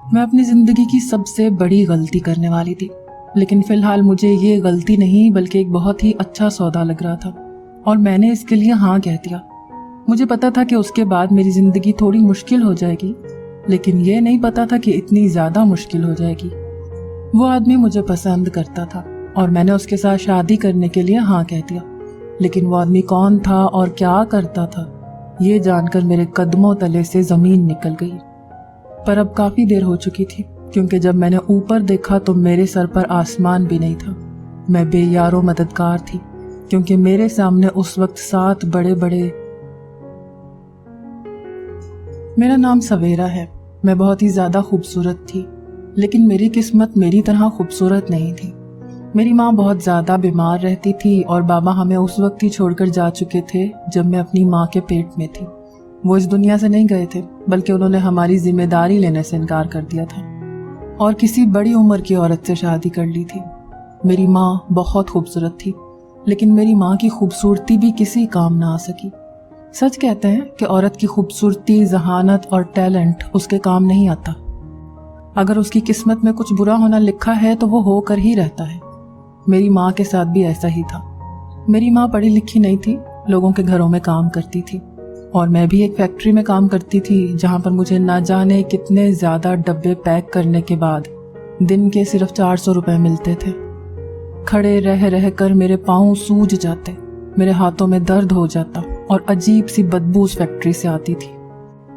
मैं अपनी जिंदगी की सबसे बड़ी गलती करने वाली थी, लेकिन फिलहाल मुझे ये गलती नहीं बल्कि एक बहुत ही अच्छा सौदा लग रहा था और मैंने इसके लिए हाँ कह दिया। मुझे पता था कि उसके बाद मेरी जिंदगी थोड़ी मुश्किल हो जाएगी, लेकिन ये नहीं पता था कि इतनी ज्यादा मुश्किल हो जाएगी। वो आदमी मुझे पसंद करता था और मैंने उसके साथ शादी करने के लिए हाँ कह दिया, लेकिन वो आदमी कौन था और क्या करता था ये जानकर मेरे कदमों तले से जमीन निकल गई। पर अब काफी देर हो चुकी थी, क्योंकि जब मैंने ऊपर देखा तो मेरे सर पर आसमान भी नहीं था। मैं बेयारो मददगार थी, क्योंकि मेरे सामने उस वक्त 7 बड़े बड़े। मेरा नाम सवेरा है। मैं बहुत ही ज्यादा खूबसूरत थी, लेकिन मेरी किस्मत मेरी तरह खूबसूरत नहीं थी। मेरी माँ बहुत ज्यादा बीमार रहती थी और बाबा हमें उस वक्त ही छोड़कर जा चुके थे जब मैं अपनी माँ के पेट में थी। वो इस दुनिया से नहीं गए थे, बल्कि उन्होंने हमारी जिम्मेदारी लेने से इनकार कर दिया था और किसी बड़ी उम्र की औरत से शादी कर ली थी। मेरी माँ बहुत खूबसूरत थी, लेकिन मेरी माँ की खूबसूरती भी किसी काम ना आ सकी। सच कहते हैं कि औरत की खूबसूरती, जहानत और टैलेंट उसके काम नहीं आता। अगर उसकी किस्मत में कुछ बुरा होना लिखा है तो वो होकर ही रहता है। मेरी माँ के साथ भी ऐसा ही था। मेरी माँ पढ़ी लिखी नहीं थी, लोगों के घरों में काम करती थी और मैं भी एक फैक्ट्री में काम करती थी, जहाँ पर मुझे ना जाने कितने ज्यादा डब्बे पैक करने के बाद दिन के सिर्फ 400 रुपए मिलते थे। खड़े रह रह कर मेरे पाँव सूज जाते, मेरे हाथों में दर्द हो जाता और अजीब सी बदबू उस फैक्ट्री से आती थी।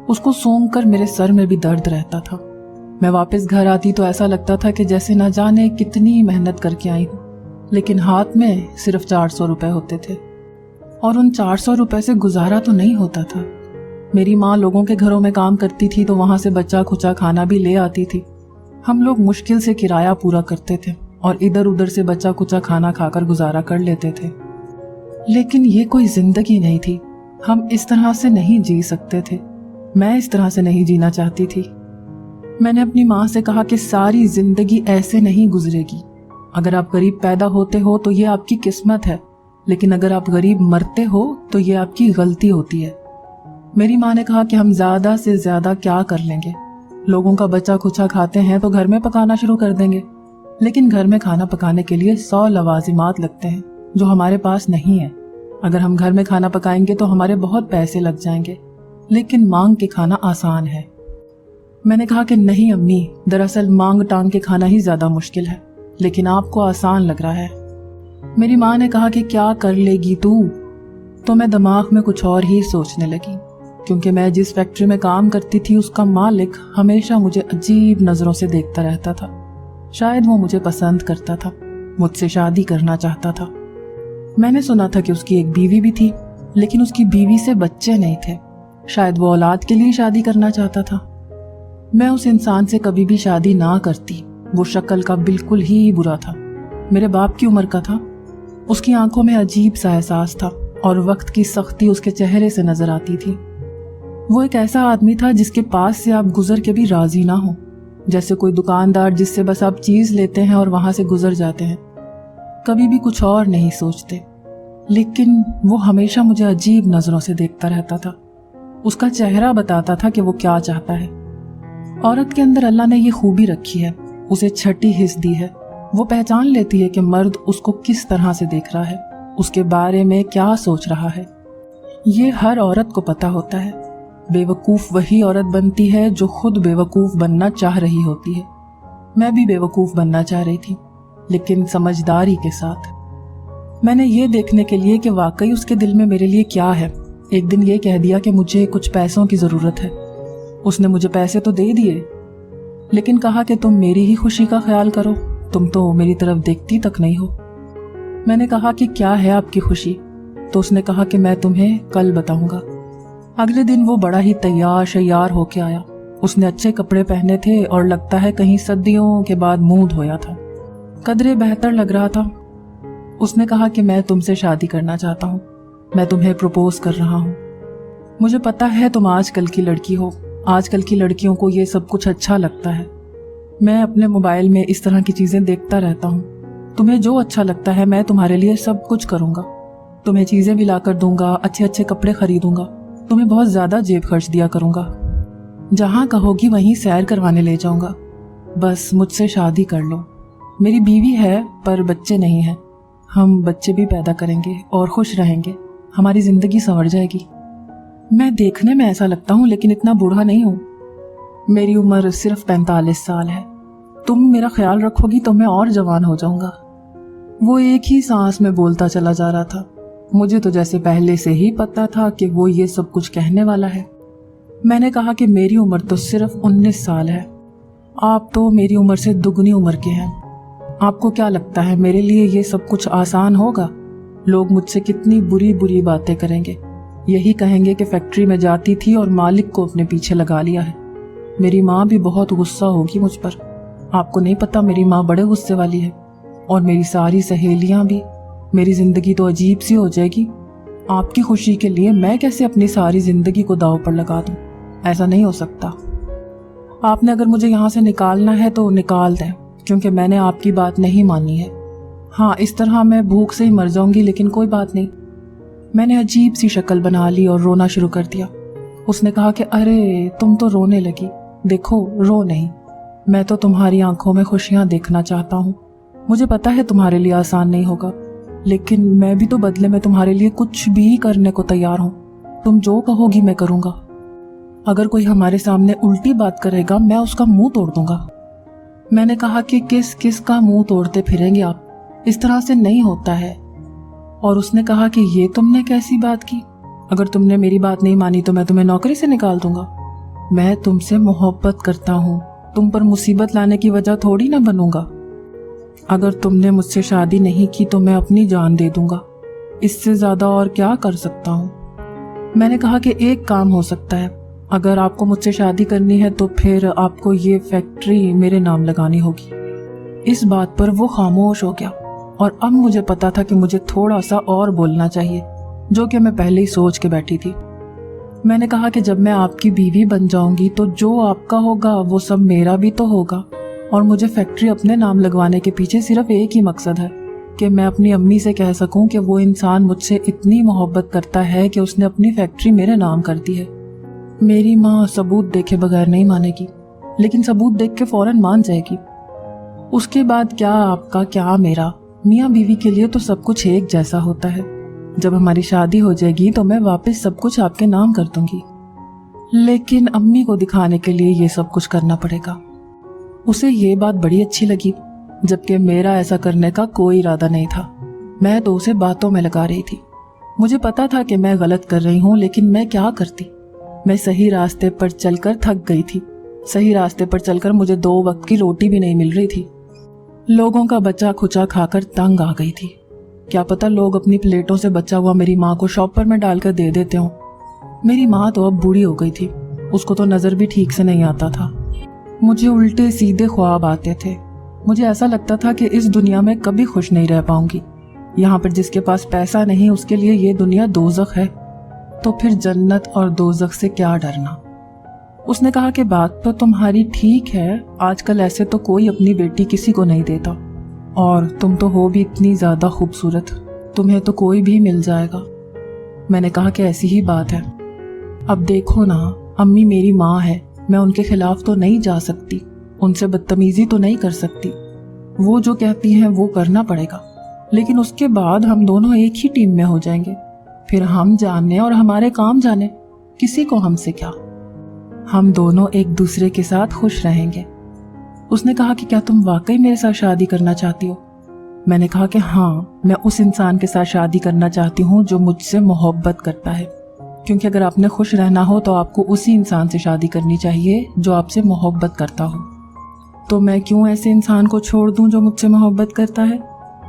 उसको सूंघ कर मेरे सर में भी दर्द रहता था। मैं वापस घर आती तो ऐसा लगता था कि जैसे ना जाने कितनी मेहनत करके आई हूँ, लेकिन हाथ में सिर्फ 400 रुपए होते थे और उन 400 रुपए से गुजारा तो नहीं होता था। मेरी माँ लोगों के घरों में काम करती थी तो वहां से बचा खुचा खाना भी ले आती थी। हम लोग मुश्किल से किराया पूरा करते थे और इधर उधर से बचा कुचा खाना खाकर गुजारा कर लेते थे। लेकिन ये कोई जिंदगी नहीं थी। हम इस तरह से नहीं जी सकते थे। मैं इस तरह से नहीं जीना चाहती थी। मैंने अपनी माँ से कहा कि सारी जिंदगी ऐसे नहीं गुजरेगी। अगर आप गरीब पैदा होते हो तो ये आपकी किस्मत है, लेकिन अगर आप गरीब मरते हो तो ये आपकी गलती होती है। मेरी माँ ने कहा कि हम ज्यादा से ज्यादा क्या कर लेंगे, लोगों का बचा खुचा खाते हैं तो घर में पकाना शुरू कर देंगे, लेकिन घर में खाना पकाने के लिए 100 लवाजिमात लगते हैं जो हमारे पास नहीं है। अगर हम घर में खाना पकाएंगे तो हमारे बहुत पैसे लग जाएंगे, लेकिन मांग के खाना आसान है। मैंने कहा कि नहीं अम्मी, दरअसल मांग टांग के खाना ही ज्यादा मुश्किल है, लेकिन आपको आसान लग रहा है। मेरी माँ ने कहा कि क्या कर लेगी तू? तो मैं दिमाग में कुछ और ही सोचने लगी, क्योंकि मैं जिस फैक्ट्री में काम करती थी उसका मालिक हमेशा मुझे अजीब नजरों से देखता रहता था। शायद वो मुझे पसंद करता था, मुझसे शादी करना चाहता था। मैंने सुना था कि उसकी एक बीवी भी थी, लेकिन उसकी बीवी से बच्चे नहीं थे। शायद वो औलाद के लिए शादी करना चाहता था। मैं उस इंसान से कभी भी शादी ना करती। वो शक्ल का बिल्कुल ही बुरा था, मेरे बाप की उम्र का था। उसकी आंखों में अजीब सा एहसास था और वक्त की सख्ती उसके चेहरे से नजर आती थी। वो एक ऐसा आदमी था जिसके पास से आप गुजर के भी राजी ना हो, जैसे कोई दुकानदार जिससे बस आप चीज लेते हैं और वहां से गुजर जाते हैं, कभी भी कुछ और नहीं सोचते। लेकिन वो हमेशा मुझे अजीब नजरों से देखता रहता था। उसका चेहरा बताता था कि वो क्या चाहता है। औरत के अंदर अल्लाह ने ये खूबी रखी है, उसे छठी हिस्स दी है। वो पहचान लेती है कि मर्द उसको किस तरह से देख रहा है, उसके बारे में क्या सोच रहा है। ये हर औरत को पता होता है। बेवकूफ वही औरत बनती है जो खुद बेवकूफ बनना चाह रही होती है। मैं भी बेवकूफ बनना चाह रही थी, लेकिन समझदारी के साथ। मैंने ये देखने के लिए कि वाकई उसके दिल में मेरे लिए क्या है, एक दिन ये कह दिया कि मुझे कुछ पैसों की जरूरत है। उसने मुझे पैसे तो दे दिए, लेकिन कहा कि तुम मेरी ही खुशी का ख्याल करो, तुम तो मेरी तरफ देखती तक नहीं हो। मैंने कहा कि क्या है आपकी खुशी? तो उसने कहा कि मैं तुम्हें कल बताऊंगा। अगले दिन वो बड़ा ही तैयार शैयार होके आया। उसने अच्छे कपड़े पहने थे और लगता है कहीं सदियों के बाद मुंह धोया था। कदरे बेहतर लग रहा था। उसने कहा कि मैं तुमसे शादी करना चाहता हूँ, मैं तुम्हें प्रपोज कर रहा हूँ। मुझे पता है तुम आजकल की लड़की हो, आजकल की लड़कियों को ये सब कुछ अच्छा लगता है। मैं अपने मोबाइल में इस तरह की चीजें देखता रहता हूँ। तुम्हें जो अच्छा लगता है मैं तुम्हारे लिए सब कुछ करूंगा। तुम्हें चीजें भी लाकर दूंगा, अच्छे अच्छे कपड़े खरीदूंगा, तुम्हें बहुत ज्यादा जेब खर्च दिया करूंगा। जहाँ कहोगी वहीं सैर करवाने ले जाऊंगा। बस मुझसे शादी कर लो। मेरी बीवी है पर बच्चे नहीं हैं। हम बच्चे भी पैदा करेंगे और खुश रहेंगे, हमारी जिंदगी संवर जाएगी। मैं देखने में ऐसा लगता हूँ लेकिन इतना बूढ़ा नहीं हूँ। मेरी उम्र सिर्फ 45 साल है। तुम मेरा ख्याल रखोगी तो मैं और जवान हो जाऊंगा। वो एक ही सांस में बोलता चला जा रहा था। मुझे तो जैसे पहले से ही पता था कि वो ये सब कुछ कहने वाला है। मैंने कहा कि मेरी उम्र तो सिर्फ 19 साल है। आप तो मेरी उम्र से दुगनी उम्र के हैं। आपको क्या लगता है मेरे लिए ये सब कुछ आसान होगा? लोग मुझसे कितनी बुरी बुरी बातें करेंगे। यही कहेंगे कि फैक्ट्री में जाती थी और मालिक को अपने पीछे लगा लिया है। मेरी माँ भी बहुत गुस्सा होगी मुझ पर। आपको नहीं पता, मेरी माँ बड़े गुस्से वाली है। और मेरी सारी सहेलियाँ भी। मेरी जिंदगी तो अजीब सी हो जाएगी। आपकी खुशी के लिए मैं कैसे अपनी सारी जिंदगी को दांव पर लगा दूं? ऐसा नहीं हो सकता। आपने अगर मुझे यहाँ से निकालना है तो निकाल दें, क्योंकि मैंने आपकी बात नहीं मानी है। हाँ, इस तरह मैं भूख से ही मर जाऊंगी, लेकिन कोई बात नहीं। मैंने अजीब सी शक्ल बना ली और रोना शुरू कर दिया। उसने कहा कि अरे तुम तो रोने लगी। देखो, रो नहीं। मैं तो तुम्हारी आंखों में खुशियां देखना चाहता हूँ। मुझे पता है तुम्हारे लिए आसान नहीं होगा, लेकिन मैं भी तो बदले में तुम्हारे लिए कुछ भी करने को तैयार हूँ। तुम जो कहोगी मैं करूँगा। अगर कोई हमारे सामने उल्टी बात करेगा मैं उसका मुंह तोड़ दूंगा। मैंने कहा कि किस किस का मुंह तोड़ते फिरेंगे आप? इस तरह से नहीं होता है। और उसने कहा कि ये तुमने कैसी बात की? अगर तुमने मेरी बात नहीं मानी तो मैं तुम्हें नौकरी से निकाल दूंगा। मैं तुमसे मोहब्बत करता हूँ, तुम पर मुसीबत लाने की वजह थोड़ी ना बनूंगा। अगर तुमने मुझसे शादी नहीं की तो मैं अपनी जान दे दूंगा। इससे ज्यादा और क्या कर सकता हूँ? मैंने कहा कि एक काम हो सकता है। अगर आपको मुझसे शादी करनी है तो फिर आपको ये फैक्ट्री मेरे नाम लगानी होगी। इस बात पर वो खामोश हो गया और अब मुझे पता था कि मुझे थोड़ा सा और बोलना चाहिए, जो कि मैं पहले ही सोच के बैठी थी। मैंने कहा कि जब मैं आपकी बीवी बन जाऊंगी तो जो आपका होगा वो सब मेरा भी तो होगा। और मुझे फैक्ट्री अपने नाम लगवाने के पीछे सिर्फ एक ही मकसद है कि मैं अपनी अम्मी से कह सकूं कि वो इंसान मुझसे इतनी मोहब्बत करता है कि उसने अपनी फैक्ट्री मेरे नाम कर दी है। मेरी माँ सबूत देखे बगैर नहीं मानेगी, लेकिन सबूत देख के फौरन मान जाएगी। उसके बाद क्या आपका क्या मेरा, मियाँ बीवी के लिए तो सब कुछ एक जैसा होता है। जब हमारी शादी हो जाएगी तो मैं वापस सब कुछ आपके नाम कर दूंगी, लेकिन अम्मी को दिखाने के लिए ये सब कुछ करना पड़ेगा। उसे ये बात बड़ी अच्छी लगी, जबकि मेरा ऐसा करने का कोई इरादा नहीं था। मैं तो उसे बातों में लगा रही थी। मुझे पता था कि मैं गलत कर रही हूँ, लेकिन मैं क्या करती? मैं सही रास्ते पर चलकर थक गई थी। सही रास्ते पर चलकर मुझे 2 वक्त की रोटी भी नहीं मिल रही थी। लोगों का बचा खुचा खाकर तंग आ गई थी। क्या पता लोग अपनी प्लेटों से बचा हुआ मेरी माँ को शॉपर में डालकर दे देते हों। मेरी माँ तो अब बूढ़ी हो गई थी, उसको तो नजर भी ठीक से नहीं आता था। मुझे उल्टे सीधे ख्वाब आते थे। मुझे ऐसा लगता था कि इस दुनिया में कभी खुश नहीं रह पाऊंगी। यहाँ पर जिसके पास पैसा नहीं उसके लिए ये दुनिया दोज़ख है, तो फिर जन्नत और दोज़ख से क्या डरना। उसने कहा कि बात तो तुम्हारी ठीक है, आजकल ऐसे तो कोई अपनी बेटी किसी को नहीं देता, और तुम तो हो भी इतनी ज्यादा खूबसूरत, तुम्हें तो कोई भी मिल जाएगा। मैंने कहा कि ऐसी ही बात है। अब देखो ना, अम्मी मेरी माँ है, मैं उनके खिलाफ तो नहीं जा सकती, उनसे बदतमीजी तो नहीं कर सकती। वो जो कहती हैं वो करना पड़ेगा, लेकिन उसके बाद हम दोनों एक ही टीम में हो जाएंगे। फिर हम जाने और हमारे काम जाने, किसी को हमसे क्या। हम दोनों एक दूसरे के साथ खुश रहेंगे। उसने कहा कि क्या तुम वाकई मेरे साथ शादी करना चाहती हो? मैंने कहा कि हाँ, मैं उस इंसान के साथ शादी करना चाहती हूँ जो मुझसे मोहब्बत करता है, क्योंकि अगर आपने खुश रहना हो तो आपको उसी इंसान से शादी करनी चाहिए जो आपसे मोहब्बत करता हो। तो मैं क्यों ऐसे इंसान को छोड़ दूं जो मुझसे मोहब्बत करता है?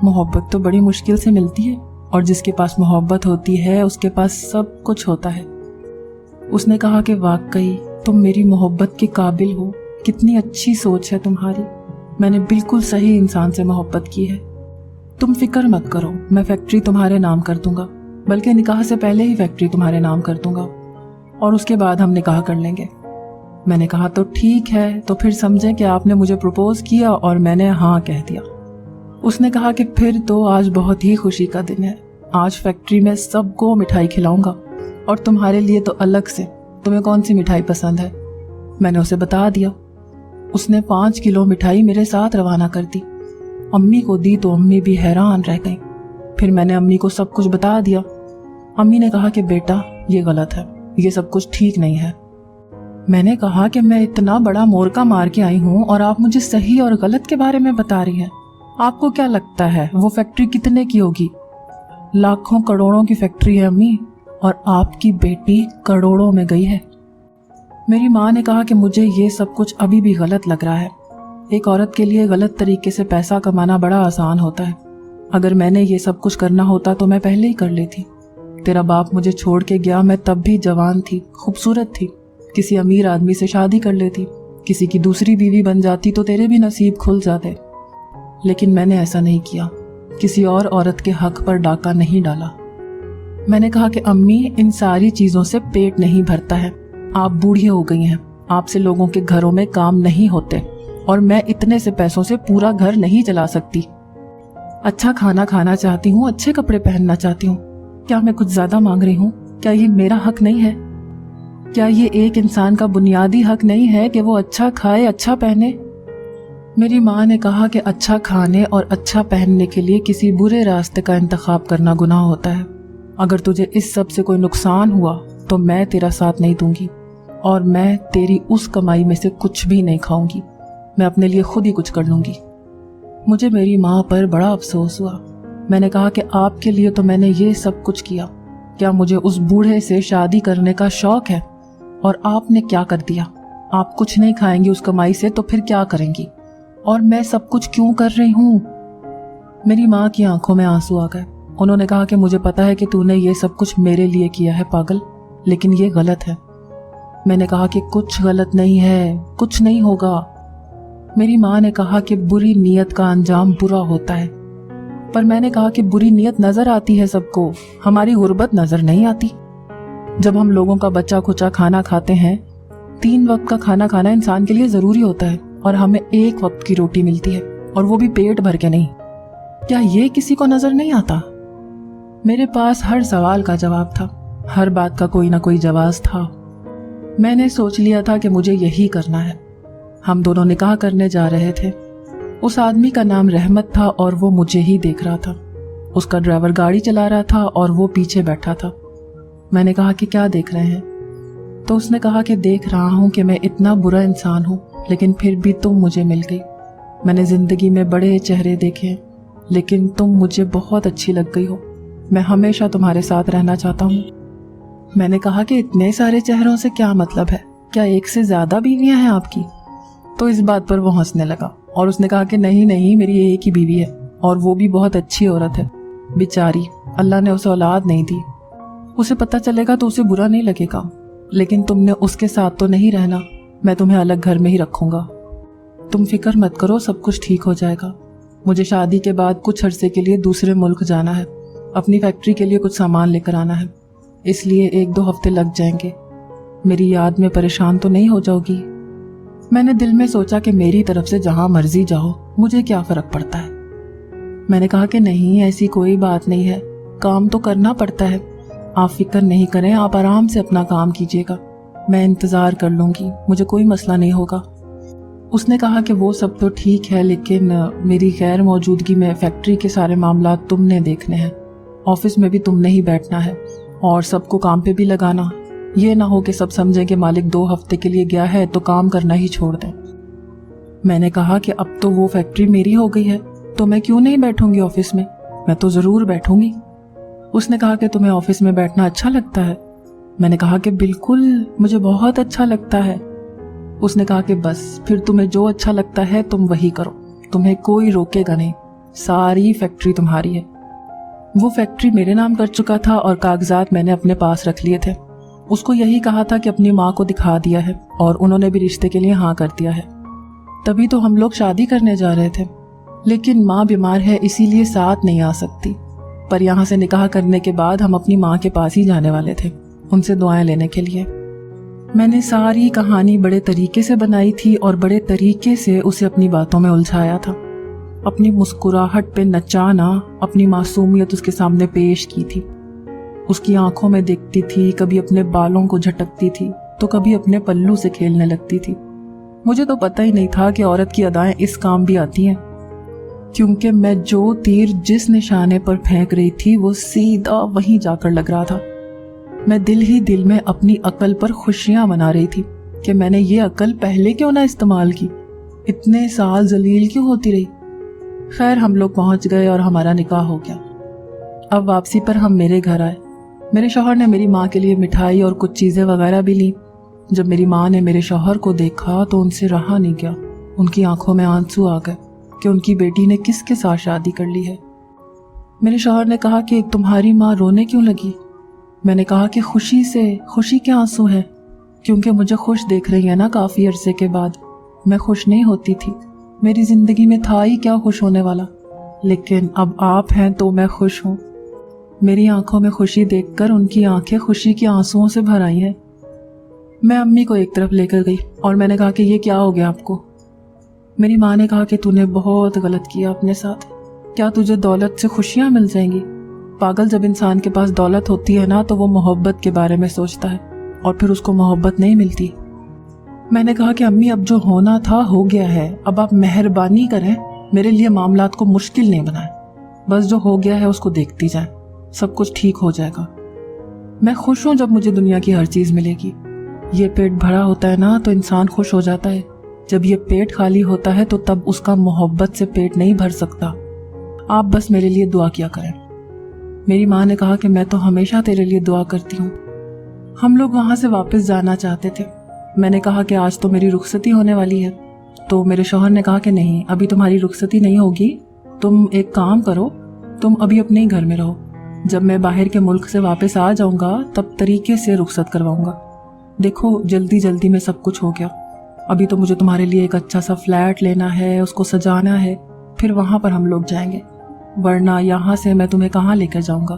मोहब्बत तो बड़ी मुश्किल से मिलती है, और जिसके पास मोहब्बत होती है उसके पास सब कुछ होता है। उसने कहा कि वाकई तुम मेरी मोहब्बत के काबिल हो, कितनी अच्छी सोच है तुम्हारी। मैंने बिल्कुल सही इंसान से मोहब्बत की है। तुम फिक्र मत करो, मैं फैक्ट्री तुम्हारे नाम कर दूंगा, बल्कि निकाह से पहले ही फैक्ट्री तुम्हारे नाम कर दूंगा, और उसके बाद हम निकाह कर लेंगे। मैंने कहा तो ठीक है, तो फिर समझें कि आपने मुझे प्रपोज किया और मैंने हाँ कह दिया। उसने कहा कि फिर तो आज बहुत ही खुशी का दिन है। आज फैक्ट्री में सबको मिठाई खिलाऊंगा, और तुम्हारे लिए तो अलग से। तुम्हें कौन सी मिठाई पसंद है? मैंने उसे बता दिया। उसने 5 किलो मिठाई मेरे साथ रवाना कर दी। अम्मी को दी तो अम्मी भी हैरान रह गई। फिर मैंने अम्मी को सब कुछ बता दिया। अम्मी ने कहा कि बेटा ये गलत है, ये सब कुछ ठीक नहीं है। मैंने कहा कि मैं इतना बड़ा मोर्का मार के आई हूँ और आप मुझे सही और गलत के बारे में बता रही हैं। आपको क्या लगता है वो फैक्ट्री कितने की होगी? लाखों करोड़ों की फैक्ट्री है अम्मी, और आपकी बेटी करोड़ों में गई है। मेरी माँ ने कहा कि मुझे ये सब कुछ अभी भी गलत लग रहा है। एक औरत के लिए गलत तरीके से पैसा कमाना बड़ा आसान होता है। अगर मैंने ये सब कुछ करना होता तो मैं पहले ही कर लेती। तेरा बाप मुझे छोड़ के गया, मैं तब भी जवान थी, खूबसूरत थी। किसी अमीर आदमी से शादी कर लेती, किसी की दूसरी बीवी बन जाती तो तेरे भी नसीब खुल जाते। लेकिन मैंने ऐसा नहीं किया, किसी और औरत के हक पर डाका नहीं डाला। मैंने कहा कि अम्मी इन सारी चीज़ों से पेट नहीं भरता है। आप बूढ़ी हो गई हैं, आपसे लोगों के घरों में काम नहीं होते, और मैं इतने से पैसों से पूरा घर नहीं चला सकती। अच्छा खाना खाना चाहती हूँ, अच्छे कपड़े पहनना चाहती हूँ। क्या मैं कुछ ज्यादा मांग रही हूँ? क्या ये मेरा हक नहीं है? क्या ये एक इंसान का बुनियादी हक नहीं है कि वो अच्छा खाए, अच्छा पहने? मेरी माँ ने कहा कि अच्छा खाने और अच्छा पहनने के लिए किसी बुरे रास्ते का इंतखाब करना गुनाह होता है। अगर तुझे इस सब से कोई नुकसान हुआ तो मैं तेरा साथ नहीं दूंगी, और मैं तेरी उस कमाई में से कुछ भी नहीं खाऊंगी। मैं अपने लिए खुद ही कुछ कर लूंगी। मुझे मेरी माँ पर बड़ा अफसोस हुआ। मैंने कहा कि आपके लिए तो मैंने ये सब कुछ किया, क्या मुझे उस बूढ़े से शादी करने का शौक है? और आपने क्या कर दिया? आप कुछ नहीं खाएंगी उस कमाई से तो फिर क्या करेंगी? और मैं सब कुछ क्यों कर रही हूँ? मेरी माँ की आंखों में आंसू आ गए। उन्होंने कहा कि मुझे पता है कि तूने ये सब कुछ मेरे लिए किया है पागल, लेकिन ये गलत है। मैंने कहा कि कुछ गलत नहीं है, कुछ नहीं होगा। मेरी माँ ने कहा कि बुरी नीयत का अंजाम बुरा होता है। पर मैंने कहा कि बुरी नीयत नजर आती है सबको, हमारी गुर्बत नजर नहीं आती। जब हम लोगों का बचा खुचा खाना खाते हैं, 3 वक्त का खाना खाना इंसान के लिए जरूरी होता है, और हमें 1 वक्त की रोटी मिलती है, और वो भी पेट भर के नहीं। क्या ये किसी को नजर नहीं आता? मेरे पास हर सवाल का जवाब था, हर बात का कोई ना कोई जवाब था। मैंने सोच लिया था कि मुझे यही करना है। हम दोनों निकाह करने जा रहे थे। उस आदमी का नाम रहमत था और वो मुझे ही देख रहा था। उसका ड्राइवर गाड़ी चला रहा था और वो पीछे बैठा था। मैंने कहा कि क्या देख रहे हैं? तो उसने कहा कि देख रहा हूँ कि मैं इतना बुरा इंसान हूँ, लेकिन फिर भी तुम मुझे मिल गई। मैंने जिंदगी में बड़े चेहरे देखे, लेकिन तुम मुझे बहुत अच्छी लग गई हो। मैं हमेशा तुम्हारे साथ रहना चाहता हूँ। मैंने कहा कि इतने सारे चेहरों से क्या मतलब है? क्या एक से ज्यादा बीवियां हैं आपकी? तो इस बात पर वो हंसने लगा और उसने कहा कि नहीं नहीं, मेरी एक ही बीवी है, और वो भी बहुत अच्छी औरत है। बेचारी, अल्लाह ने उसे औलाद नहीं दी। उसे पता चलेगा तो उसे बुरा नहीं लगेगा, लेकिन तुमने उसके साथ तो नहीं रहना। मैं तुम्हें अलग घर में ही रखूंगा। तुम फिक्र मत करो, सब कुछ ठीक हो जाएगा। मुझे शादी के बाद कुछ अरसे के लिए दूसरे मुल्क जाना है। अपनी फैक्ट्री के लिए कुछ सामान लेकर आना है, इसलिए 1-2 हफ्ते लग जाएंगे। मेरी याद में परेशान तो नहीं हो जाओगी? मैंने दिल में सोचा कि मेरी तरफ से जहां मर्जी जाओ, मुझे क्या फर्क पड़ता है। मैंने कहा कि नहीं, ऐसी कोई बात नहीं है, काम तो करना पड़ता है। आप फिक्र नहीं करें, आप आराम से अपना काम कीजिएगा, मैं इंतजार कर लूंगी, मुझे कोई मसला नहीं होगा। उसने कहा कि वो सब तो ठीक है, लेकिन मेरी गैर मौजूदगी में फैक्ट्री के सारे मामला तुमने देखने हैं। ऑफिस में भी तुमने ही बैठना है और सबको काम पे भी लगाना। ये ना हो कि सब समझें कि मालिक 2 हफ्ते के लिए गया है तो काम करना ही छोड़ दें। मैंने कहा कि अब तो वो फैक्ट्री मेरी हो गई है, तो मैं क्यों नहीं बैठूंगी ऑफिस में? मैं तो जरूर बैठूंगी। उसने कहा कि तुम्हें ऑफिस में बैठना अच्छा लगता है? मैंने कहा कि बिल्कुल, मुझे बहुत अच्छा लगता है। उसने कहा कि बस फिर तुम्हें जो अच्छा लगता है तुम वही करो, तुम्हें कोई रोकेगा नहीं, सारी फैक्ट्री तुम्हारी है। वो फैक्ट्री मेरे नाम कर चुका था और कागजात मैंने अपने पास रख लिए थे। उसको यही कहा था कि अपनी माँ को दिखा दिया है और उन्होंने भी रिश्ते के लिए हाँ कर दिया है। तभी तो हम लोग शादी करने जा रहे थे, लेकिन माँ बीमार है इसीलिए साथ नहीं आ सकती। पर यहाँ से निकाह करने के बाद हम अपनी माँ के पास ही जाने वाले थे, उनसे दुआएं लेने के लिए। मैंने सारी कहानी बड़े तरीके से बनाई थी और बड़े तरीके से उसे अपनी बातों में उलझाया था। अपनी मुस्कुराहट पे नचाना, अपनी मासूमियत उसके सामने पेश की थी। उसकी आंखों में देखती थी, कभी अपने बालों को झटकती थी, तो कभी अपने पल्लू से खेलने लगती थी। मुझे तो पता ही नहीं था कि औरत की अदाएं इस काम भी आती हैं, क्योंकि मैं जो तीर जिस निशाने पर फेंक रही थी वो सीधा वहीं जाकर लग रहा था। मैं दिल ही दिल में अपनी अकल पर खुशियां मना रही थी कि मैंने ये अकल पहले क्यों ना इस्तेमाल की, इतने साल जलील क्यों होती रही। खैर, हम लोग पहुंच गए और हमारा निकाह हो गया। अब वापसी पर हम मेरे घर आए। मेरे शौहर ने मेरी माँ के लिए मिठाई और कुछ चीज़ें वगैरह भी ली। जब मेरी माँ ने मेरे शौहर को देखा तो उनसे रहा नहीं गया। उनकी आंखों में आंसू आ गए कि उनकी बेटी ने किसके साथ शादी कर ली है। मेरे शौहर ने कहा कि तुम्हारी माँ रोने क्यों लगी। मैंने कहा कि खुशी से, खुशी के आंसू हैं, क्योंकि मुझे खुश देख रही है ना काफ़ी अरसे के बाद। मैं खुश नहीं होती थी, मेरी ज़िंदगी में था ही क्या खुश होने वाला, लेकिन अब आप हैं तो मैं खुश हूँ। मेरी आंखों में खुशी देखकर उनकी आंखें खुशी के आंसुओं से भर आई हैं। मैं अम्मी को एक तरफ लेकर गई और मैंने कहा कि ये क्या हो गया आपको। मेरी माँ ने कहा कि तूने बहुत गलत किया अपने साथ। क्या तुझे दौलत से खुशियाँ मिल जाएंगी? पागल, जब इंसान के पास दौलत होती है ना तो वो मोहब्बत के बारे में सोचता है और फिर उसको मोहब्बत नहीं मिलती। मैंने कहा कि अम्मी, अब जो होना था हो गया है, अब आप मेहरबानी करें मेरे लिए मामलात को मुश्किल नहीं बनाएं। बस जो हो गया है उसको देखती जाएं, सब कुछ ठीक हो जाएगा। मैं खुश हूँ जब मुझे दुनिया की हर चीज़ मिलेगी। ये पेट भरा होता है ना तो इंसान खुश हो जाता है, जब ये पेट खाली होता है तो तब उसका मोहब्बत से पेट नहीं भर सकता। आप बस मेरे लिए दुआ किया करें। मेरी माँ ने कहा कि मैं तो हमेशा तेरे लिए दुआ करती हूँ। हम लोग वहाँ से वापस जाना चाहते थे। मैंने कहा कि आज तो मेरी रुखसती होने वाली है, तो मेरे शौहर ने कहा कि नहीं, अभी तुम्हारी रुखसती नहीं होगी, तुम एक काम करो, तुम अभी अपने ही घर में रहो। जब मैं बाहर के मुल्क से वापस आ जाऊंगा तब तरीके से रुखसत करवाऊंगा। देखो, जल्दी जल्दी में सब कुछ हो गया। अभी तो मुझे तुम्हारे लिए एक अच्छा सा फ्लैट लेना है, उसको सजाना है, फिर वहाँ पर हम लोग जाएंगे। वरना यहाँ से मैं तुम्हें कहाँ लेकर जाऊंगा?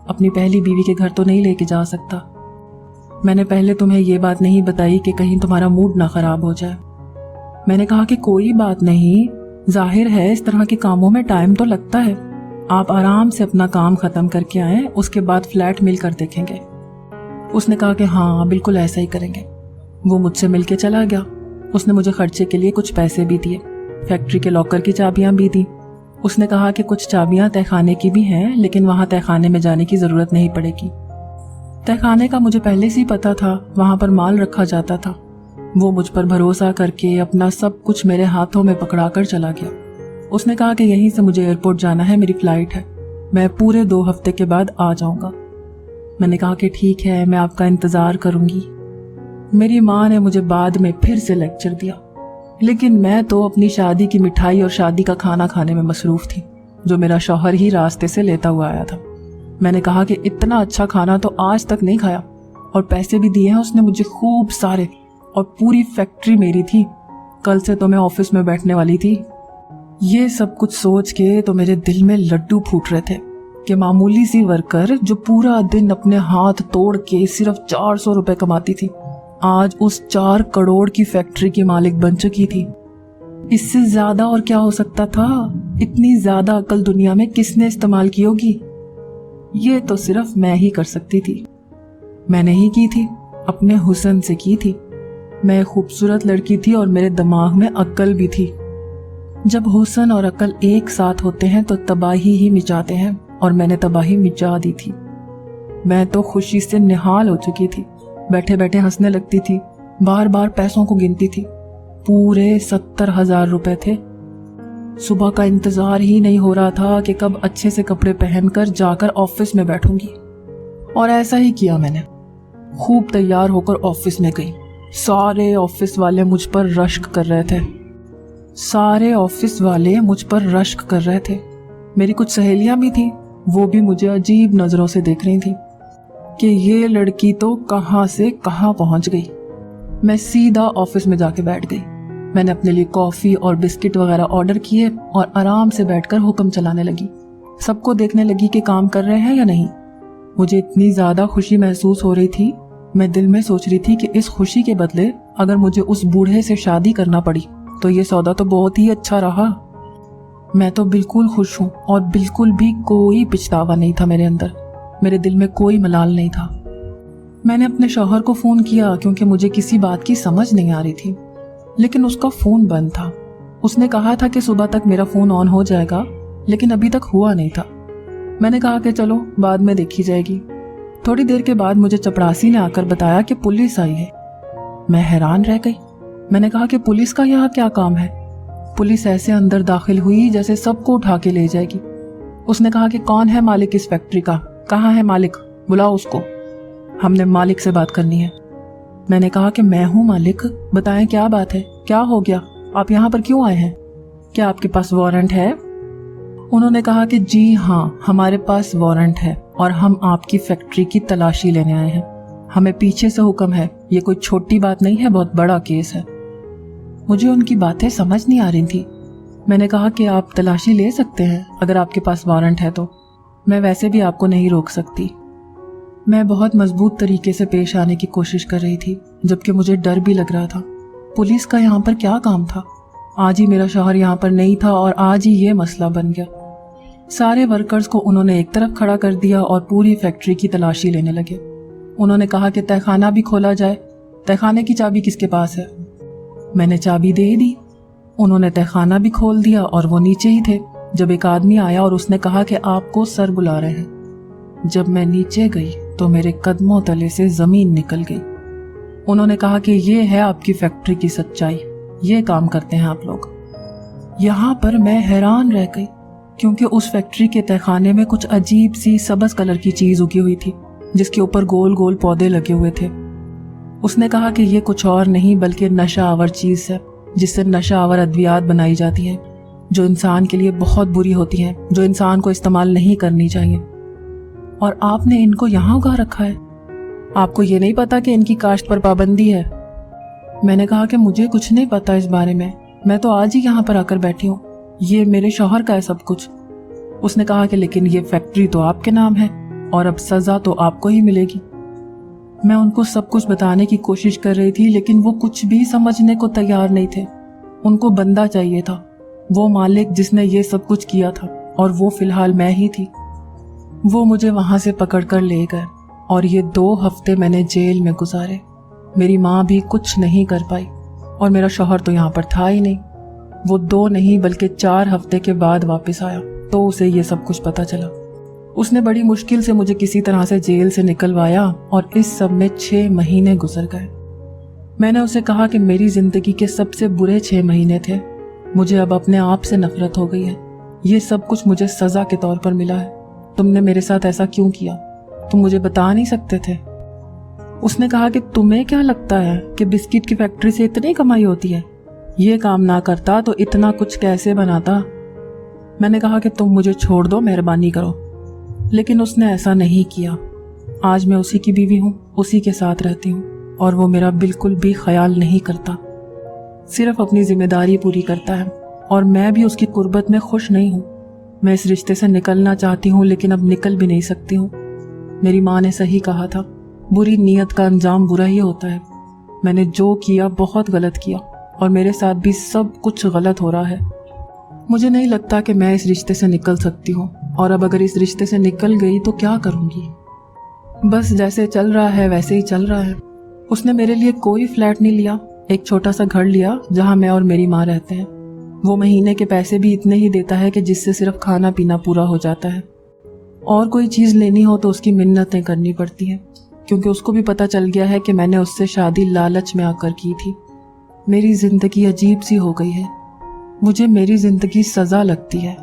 अपनी पहली बीवी के घर तो नहीं लेके जा सकता। मैंने पहले तुम्हें ये बात नहीं बताई कि कहीं तुम्हारा मूड ना खराब हो जाए। मैंने कहा कि कोई बात नहीं, जाहिर है इस तरह के कामों में टाइम तो लगता है। आप आराम से अपना काम खत्म करके आएं, उसके बाद फ्लैट मिलकर देखेंगे। उसने कहा कि हाँ, बिल्कुल ऐसा ही करेंगे। वो मुझसे मिलके चला गया। उसने मुझे खर्चे के लिए कुछ पैसे भी दिए, फैक्ट्री के लॉकर की चाबियां भी दी। उसने कहा कि कुछ चाबियां तहखाने की भी हैं, लेकिन वहाँ तहखाने में जाने की ज़रूरत नहीं पड़ेगी। तहखाने का मुझे पहले से ही पता था, वहाँ पर माल रखा जाता था। वो मुझ पर भरोसा करके अपना सब कुछ मेरे हाथों में पकड़ा कर चला गया। उसने कहा कि यहीं से मुझे एयरपोर्ट जाना है, मेरी फ़्लाइट है, मैं पूरे 2 हफ्ते के बाद आ जाऊँगा। मैंने कहा कि ठीक है, मैं आपका इंतज़ार करूँगी। मेरी माँ ने मुझे बाद में फिर से लेक्चर दिया, लेकिन मैं तो अपनी शादी की मिठाई और शादी का खाना खाने में मसरूफ़ थी, जो मेरा शौहर ही रास्ते से लेता हुआ आया था। मैंने कहा कि इतना अच्छा खाना तो आज तक नहीं खाया, और पैसे भी दिए हैं उसने मुझे खूब सारे, और पूरी फैक्ट्री मेरी थी। कल से तो मैं ऑफिस में बैठने वाली थी। ये सब कुछ सोच के तो मेरे दिल में लड्डू फूट रहे थे कि मामूली सी वर्कर जो पूरा दिन अपने हाथ तोड़ के सिर्फ 400 रुपए कमाती थी, आज उस 4 करोड़ की फैक्ट्री की मालिक बन चुकी थी। इससे ज्यादा और क्या हो सकता था? इतनी ज्यादा अकल दुनिया में किसने इस्तेमाल की होगी? ये तो सिर्फ मैं ही कर सकती थी। मैंने ही की थी, अपने हुस्न से की थी। मैं खूबसूरत लड़की थी और मेरे दिमाग में अक्ल भी थी। जब हुस्न और अक्ल एक साथ होते हैं तो तबाही ही मचाते हैं, और मैंने तबाही मचा दी थी। मैं तो खुशी से निहाल हो चुकी थी। बैठे बैठे हंसने लगती थी, बार बार पैसों को गिनती थी। पूरे 70,000 रुपए थे। सुबह का इंतजार ही नहीं हो रहा था कि कब अच्छे से कपड़े पहनकर जाकर ऑफिस में बैठूंगी। और ऐसा ही किया मैंने। खूब तैयार होकर ऑफिस में गई। सारे ऑफिस वाले मुझ पर रश्क कर रहे थे। मेरी कुछ सहेलियां भी थी, वो भी मुझे अजीब नजरों से देख रही थी कि ये लड़की तो कहाँ से कहाँ पहुंच गई। मैं सीधा ऑफिस में जाके बैठ गई। मैंने अपने लिए कॉफ़ी और बिस्किट वगैरह ऑर्डर किए और आराम से बैठकर हुक्म चलाने लगी। सबको देखने लगी कि काम कर रहे हैं या नहीं। मुझे इतनी ज़्यादा खुशी महसूस हो रही थी, मैं दिल में सोच रही थी कि इस खुशी के बदले अगर मुझे उस बूढ़े से शादी करना पड़ी तो ये सौदा तो बहुत ही अच्छा रहा। मैं तो बिल्कुल खुश हूँ और बिल्कुल भी कोई पछतावा नहीं था मेरे अंदर। मेरे दिल में कोई मलाल नहीं था। میں نے اپنے شوہر کو فون کیا کیونکہ مجھے کسی بات کی سمجھ نہیں آ رہی تھی، لیکن اس کا فون بند تھا۔ اس نے کہا تھا کہ صبح تک میرا فون آن ہو جائے گا، لیکن ابھی تک ہوا نہیں تھا۔ میں نے کہا کہ چلو بعد میں دیکھی جائے گی۔ تھوڑی دیر کے بعد مجھے چپڑاسی نے آ کر بتایا کہ پولیس آئی ہے۔ میں حیران رہ گئی۔ میں نے کہا کہ پولیس کا یہاں کیا کام ہے؟ پولیس ایسے اندر داخل ہوئی جیسے سب کو اٹھا کے لے جائے گی۔ اس نے کہا کہ کون ہے مالک اس فیکٹری کا؟ کہاں ہے مالک؟ بلاؤ اس کو، ہم نے مالک سے بات کرنی ہے۔ میں نے کہا کہ میں ہوں مالک، بتائیں کیا بات ہے، کیا ہو گیا، آپ یہاں پر کیوں آئے ہیں؟ کیا آپ کے پاس وارنٹ ہے؟ انہوں نے کہا کہ جی ہاں، ہمارے پاس وارنٹ ہے اور ہم آپ کی فیکٹری کی تلاشی لینے آئے ہیں۔ ہمیں پیچھے سے حکم ہے، یہ کوئی چھوٹی بات نہیں ہے، بہت بڑا کیس ہے۔ مجھے ان کی باتیں سمجھ نہیں آ رہی تھی۔ میں نے کہا کہ آپ تلاشی لے سکتے ہیں اگر آپ کے پاس وارنٹ ہے تو، میں ویسے بھی آپ کو نہیں روک سکتی۔ میں بہت مضبوط طریقے سے پیش آنے کی کوشش کر رہی تھی، جبکہ مجھے ڈر بھی لگ رہا تھا۔ پولیس کا یہاں پر کیا کام تھا؟ آج ہی میرا شوہر یہاں پر نہیں تھا اور آج ہی یہ مسئلہ بن گیا۔ سارے ورکرز کو انہوں نے ایک طرف کھڑا کر دیا اور پوری فیکٹری کی تلاشی لینے لگے۔ انہوں نے کہا کہ تہہ خانہ بھی کھولا جائے۔ تہہ خانے کی چابی کس کے پاس ہے؟ میں نے چابی دے دی۔ انہوں نے تہہ خانہ بھی کھول دیا اور وہ نیچے ہی تھے جب ایک آدمی آیا اور اس نے کہا کہ آپ کو سر بلا رہے ہیں۔ جب میں نیچے گئی تو میرے قدموں تلے سے زمین نکل گئی۔ انہوں نے کہا کہ یہ ہے آپ کی فیکٹری کی سچائی، یہ کام کرتے ہیں آپ لوگ۔ یہاں پر میں حیران رہ گئی کیونکہ اس فیکٹری کے تہہ خانے میں کچھ عجیب سی سبز کلر کی چیز اگی ہوئی تھی جس کے اوپر گول گول پودے لگے ہوئے تھے۔ اس نے کہا کہ یہ کچھ اور نہیں بلکہ نشہ آور چیز ہے جس سے نشہ آور ادویات بنائی جاتی ہیں جو انسان کے لیے بہت بری ہوتی ہیں، جو انسان کو استعمال نہیں کرنی چاہیے۔ اور آپ نے ان کو یہاں اگا رکھا ہے؟ آپ کو یہ نہیں پتا کہ ان کی کاشت پر پابندی ہے؟ میں نے کہا کہ مجھے کچھ نہیں پتا اس بارے میں تو آج ہی یہاں پر آ کر بیٹھی ہوں، یہ میرے شوہر کا ہے سب کچھ۔ اس نے کہا کہ لیکن یہ فیکٹری تو آپ کے نام ہے اور اب سزا تو آپ کو ہی ملے گی۔ میں ان کو سب کچھ بتانے کی کوشش کر رہی تھی لیکن وہ کچھ بھی سمجھنے کو تیار نہیں تھے۔ ان کو بندہ چاہیے تھا، وہ مالک جس نے یہ سب کچھ کیا تھا، اور وہ فی الحال میں ہی تھی۔ وہ مجھے وہاں سے پکڑ کر لے گئے اور یہ 2 ہفتے میں نے جیل میں گزارے۔ میری ماں بھی کچھ نہیں کر پائی اور میرا شوہر تو یہاں پر تھا ہی نہیں۔ وہ 2 نہیں بلکہ 4 ہفتے کے بعد واپس آیا تو اسے یہ سب کچھ پتا چلا۔ اس نے بڑی مشکل سے مجھے کسی طرح سے جیل سے نکلوایا اور اس سب میں 6 مہینے گزر گئے۔ میں نے اسے کہا کہ میری زندگی کے سب سے برے 6 مہینے تھے، مجھے اب اپنے آپ سے نفرت ہو گئی ہے، یہ سب کچھ مجھے سزا کے طور پر ملا ہے۔ تم نے میرے ساتھ ایسا کیوں کیا؟ تم مجھے بتا نہیں سکتے تھے؟ اس نے کہا کہ تمہیں کیا لگتا ہے کہ بسکٹ کی فیکٹری سے اتنی کمائی ہوتی ہے؟ یہ کام نہ کرتا تو اتنا کچھ کیسے بناتا؟ میں نے کہا کہ تم مجھے چھوڑ دو، مہربانی کرو، لیکن اس نے ایسا نہیں کیا۔ آج میں اسی کی بیوی ہوں، اسی کے ساتھ رہتی ہوں اور وہ میرا بالکل بھی خیال نہیں کرتا، صرف اپنی ذمہ داری پوری کرتا ہے اور میں بھی اس کی قربت میں خوش نہیں ہوں۔ میں اس رشتے سے نکلنا چاہتی ہوں لیکن اب نکل بھی نہیں سکتی ہوں۔ میری ماں نے صحیح کہا تھا، بری نیت کا انجام برا ہی ہوتا ہے۔ میں نے جو کیا بہت غلط کیا اور میرے ساتھ بھی سب کچھ غلط ہو رہا ہے۔ مجھے نہیں لگتا کہ میں اس رشتے سے نکل سکتی ہوں، اور اب اگر اس رشتے سے نکل گئی تو کیا کروں گی؟ بس جیسے چل رہا ہے ویسے ہی چل رہا ہے۔ اس نے میرے لیے کوئی فلیٹ نہیں لیا، ایک چھوٹا سا گھر لیا جہاں میں اور میری ماں رہتے ہیں۔ وہ مہینے کے پیسے بھی اتنے ہی دیتا ہے کہ جس سے صرف کھانا پینا پورا ہو جاتا ہے، اور کوئی چیز لینی ہو تو اس کی منتیں کرنی پڑتی ہیں، کیونکہ اس کو بھی پتہ چل گیا ہے کہ میں نے اس سے شادی لالچ میں آ کر کی تھی۔ میری زندگی عجیب سی ہو گئی ہے، مجھے میری زندگی سزا لگتی ہے۔